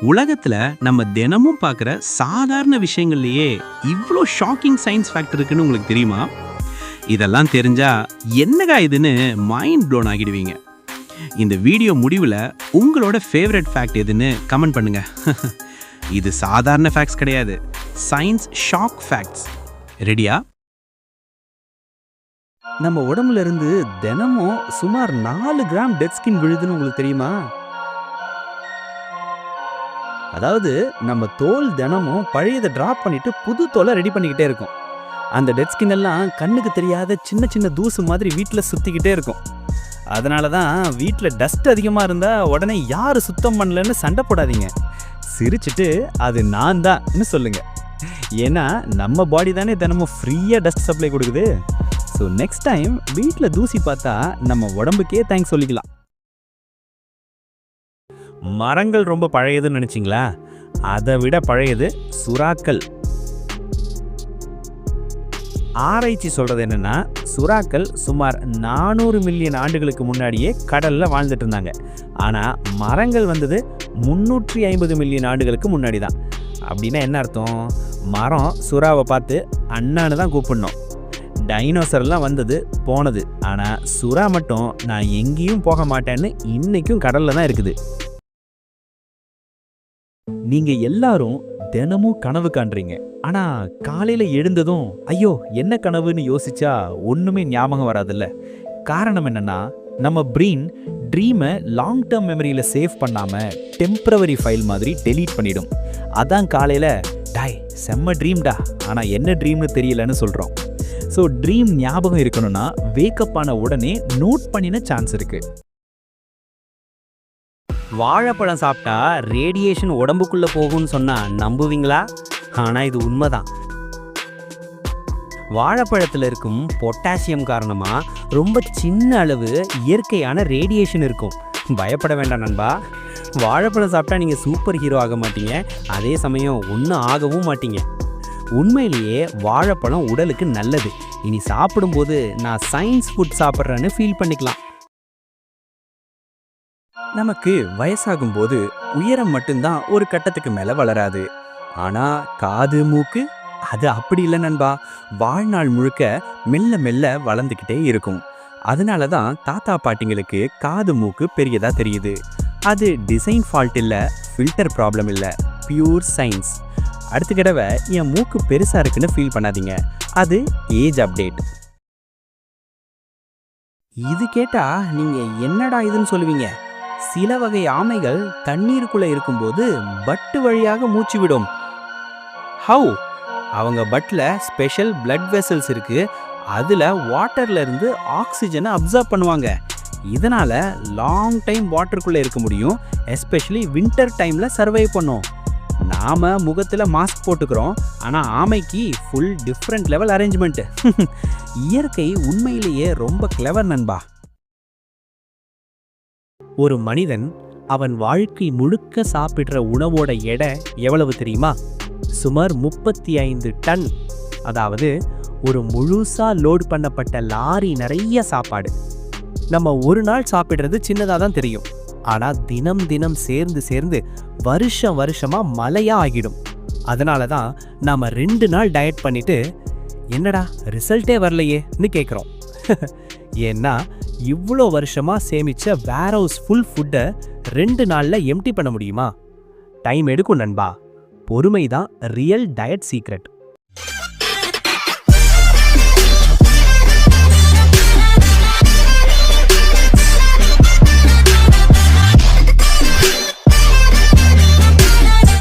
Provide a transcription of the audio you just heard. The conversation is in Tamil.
உலகத்துல நம்ம தினமும் பார்க்குற சாதாரண விஷயங்கள்லயே இவ்வளோ ஷாக்கிங் சயின்ஸ் ஃபேக்ட் இருக்குன்னு உங்களுக்கு தெரியுமா? இதெல்லாம் தெரிஞ்சா என்னடா இதுன்னு மைண்ட் ப்ளோன் ஆகிடுவீங்க. இந்த வீடியோ முடிவில் உங்களோட ஃபேவரட் ஃபேக்ட் எதுன்னு கமெண்ட் பண்ணுங்க. இது சாதாரண ஃபேக்ட்ஸ் கிடையாது, சயின்ஸ் ஷாக் ஃபேக்ட்ஸ். ரெடியா? நம்ம உடம்புல இருந்து தினமும் சுமார் 4 கிராம் டெட் ஸ்கின் விழுதுன்னு உங்களுக்கு தெரியுமா? அதாவது நம்ம தோல் தினமும் பழையதை டிராப் பண்ணிட்டு புது தோலை ரெடி பண்ணிக்கிட்டே இருக்கும். அந்த டெட் ஸ்கின் எல்லாம் கண்ணுக்கு தெரியாத சின்ன சின்ன தூசு மாதிரி வீட்டில் சுத்திக்கிட்டே இருக்கும். அதனால தான் வீட்டில் டஸ்ட் அதிகமாக இருந்தால் உடனே யார் சுத்தம் பண்ணலன்னு சண்டை போடாதீங்க. சிரிச்சிட்டு அது நான் தான்னு சொல்லுங்க. ஏன்னா நம்ம பாடி தானே தினமும் ஃப்ரீயாக டஸ்ட் சப்ளை கொடுக்குது. ஸோ நெக்ஸ்ட் டைம் வீட்டில் தூசி பார்த்தா நம்ம உடம்புக்கே தேங்க்ஸ் சொல்லிக்கலாம். மரங்கள் ரொம்ப பழையதுன்னு நினைச்சிங்களா? அதை விட பழையது சுறாக்கள். ஆராய்ச்சி சொல்றது என்னன்னா, சுறாக்கள் சுமார் 400 மில்லியன் ஆண்டுகளுக்கு முன்னாடியே கடல்ல வாழ்ந்துட்டு இருந்தாங்க. ஆனா மரங்கள் வந்தது 350 மில்லியன் ஆண்டுகளுக்கு முன்னாடி தான். அப்படின்னா என்ன அர்த்தம்? மரம் சுறாவை பார்த்து அண்ணான்னு தான் கூப்பிடணும். டைனோசர்லாம் வந்தது போனது, ஆனா சுறா மட்டும் நான் எங்கேயும் போக மாட்டேன்னு இன்னைக்கும் கடல்ல தான் இருக்குது. நீங்க எல்லாரும் தினமும் கனவு காண்றீங்க. ஆனா காலையில எழுந்ததும் ஐயோ என்ன கனவுன்னு யோசிச்சா ஒண்ணுமே ஞாபகம் வராதுல்ல. காரணம் என்னன்னா, நம்ம பிரெயின் ட்ரீமை லாங் டேர்ம் மெமரியில சேவ் பண்ணாம டெம்பரவரி ஃபைல் மாதிரி டெலீட் பண்ணிடும். அதான் காலையில டாய் செம்ம ட்ரீம்டா, ஆனா என்ன ட்ரீம்னு தெரியலன்னு சொல்றோம். ஸோ ட்ரீம் ஞாபகம் இருக்கணும்னா வேக்கப் ஆன உடனே நோட் பண்ணின சான்ஸ் இருக்கு. வாழைப்பழம் சாப்பிட்டா ரேடியேஷன் உடம்புக்குள்ள போகும்னு சொன்னா நம்புவீங்களா? ஆனா இது உண்மைதான். வாழைப்பழத்தில் இருக்கும் பொட்டாசியம் காரணமா ரொம்ப சின்ன அளவு இயற்கையான ரேடியேஷன் இருக்கும். பயப்பட வேண்டாம் நண்பா. வாழைப்பழம் சாப்பிட்டா நீங்கள் சூப்பர் ஹீரோ ஆக மாட்டீங்க, அதே சமயம் ஒன்றும் ஆகவும் மாட்டீங்க. உண்மையிலேயே வாழைப்பழம் உடலுக்கு நல்லது. இனி சாப்பிடும்போது நான் சயின்ஸ் ஃபுட் சாப்பிட்றேன்னு ஃபீல் பண்ணிக்கலாம். நமக்கு வயசாகும் போது உயரம் மட்டும்தான் ஒரு கட்டத்துக்கு மேல வளராது. ஆனா காது மூக்கு அது அப்படி இல்லை நண்பா. வாழ்நாள் முழுக்க மெல்ல மெல்ல வளர்ந்துக்கிட்டே இருக்கும். அதனால தான் தாத்தா பாட்டிங்களுக்கு காது மூக்கு பெரியதா தெரியுது. அது டிசைன் ஃபால்ட் இல்லை, ஃபில்டர் ப்ராப்ளம் இல்லை, பியூர் சயின்ஸ். அடுத்த தடவை என் மூக்கு பெருசா இருக்குன்னு ஃபீல் பண்ணாதீங்க, அது ஏஜ் அப்டேட். இது கேட்டா நீங்க என்னடா இதுன்னு சொல்லுவீங்க. சில வகை ஆமைகள் தண்ணீருக்குள்ள இருக்கும்போது பட்டு வழியாக மூச்சு விடும். ஹவு? அவங்க பட்ல ஸ்பெஷல் பிளட் வெசல்ஸ் இருக்கு. அதுல வாட்டர்ல இருந்து ஆக்சிஜனை அப்சர்வ் பண்ணுவாங்க. இதனால லாங் டைம் வாட்டருக்குள்ள இருக்க முடியும். எஸ்பெஷலி வின்டர் டைம்ல சர்வை பண்ணும். நாம முகத்துல மாஸ்க் போட்டுக்கிறோம், ஆனா ஆமைக்கு ஃபுல் டிஃப்ரெண்ட் லெவல் அரேஞ்ச்மெண்ட். இயற்கை உண்மையிலேயே ரொம்ப கிளவர் நண்பா. ஒரு மனிதன் அவன் வாழ்க்கை முழுக்க சாப்பிடுற உணவோட எடை எவ்வளவு தெரியுமா? சுமார் 35 டன். அதாவது ஒரு முழுசா லோட் பண்ணப்பட்ட லாரி நிறைய சாப்பாடு. நம்ம ஒரு நாள் சாப்பிடுறது சின்னதாக தான் தெரியும், ஆனா தினம் தினம் சேர்ந்து சேர்ந்து வருஷம் வருஷமா மலையா ஆகிடும். அதனால தான் நாம 2 நாள் டயட் பண்ணிட்டு என்னடா ரிசல்ட்டே வரலையேன்னு கேட்குறோம். ஏன்னா இவ்வளோ வருஷமா சேமிச்ச வேர் ஹவுஸ் ஃபுல் ஃபுட்டை 2 நாள்ல எம்டி பண்ண முடியுமா? டைம் எடுக்கும் நண்பா. பொறுமை தான் ரியல் டயட் சீக்ரெட்.